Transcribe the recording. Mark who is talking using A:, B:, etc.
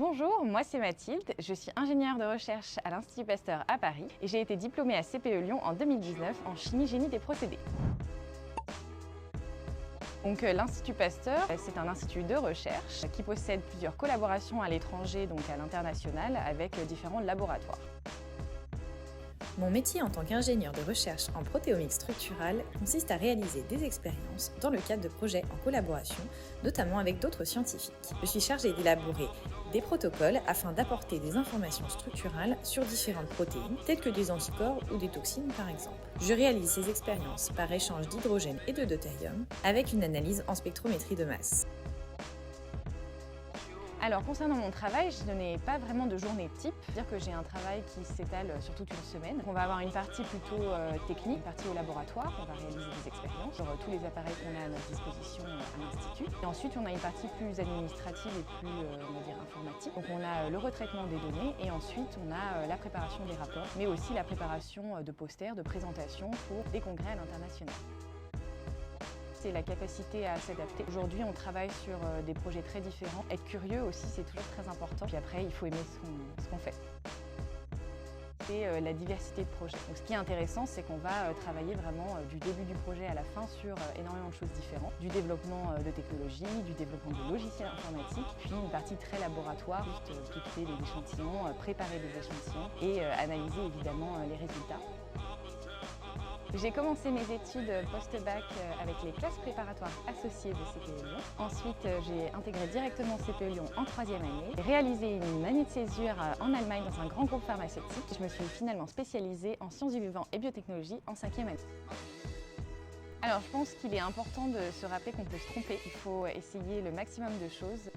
A: Bonjour, moi c'est Mathilde, je suis ingénieure de recherche à l'Institut Pasteur à Paris et j'ai été diplômée à CPE Lyon en 2019 en chimie-génie des procédés. Donc l'Institut Pasteur, c'est un institut de recherche qui possède plusieurs collaborations à l'étranger, donc à l'international, avec différents laboratoires.
B: Mon métier en tant qu'ingénieur de recherche en protéomique structurale consiste à réaliser des expériences dans le cadre de projets en collaboration, notamment avec d'autres scientifiques. Je suis chargée d'élaborer des protocoles afin d'apporter des informations structurales sur différentes protéines, telles que des anticorps ou des toxines par exemple. Je réalise ces expériences par échange d'hydrogène et de deutérium, avec une analyse en spectrométrie de masse.
A: Alors concernant mon travail, je n'ai pas vraiment de journée type, c'est-à-dire que j'ai un travail qui s'étale sur toute une semaine. On va avoir une partie plutôt technique, une partie au laboratoire, on va réaliser des expériences sur tous les appareils qu'on a à notre disposition à l'Institut. Et ensuite on a une partie plus administrative et plus on va dire informatique. Donc on a le retraitement des données et ensuite on a la préparation des rapports, mais aussi la préparation de posters, de présentations pour des congrès à l'international. C'est la capacité à s'adapter. Aujourd'hui, on travaille sur des projets très différents. Être curieux aussi, c'est toujours très important. Puis après, il faut aimer ce qu'on fait. C'est la diversité de projets. Donc, ce qui est intéressant, c'est qu'on va travailler vraiment du début du projet à la fin sur énormément de choses différentes. Du développement de technologies, du développement de logiciels informatiques, puis une partie très laboratoire, juste piquer des échantillons, préparer des échantillons et analyser évidemment les résultats. J'ai commencé mes études post-bac avec les classes préparatoires associées de CPE Lyon. Ensuite, j'ai intégré directement CPE Lyon en 3e année. J'ai réalisé une année de césure en Allemagne dans un grand groupe pharmaceutique. Je me suis finalement spécialisée en sciences du vivant et biotechnologie en 5e année. Alors, je pense qu'il est important de se rappeler qu'on peut se tromper. Il faut essayer le maximum de choses.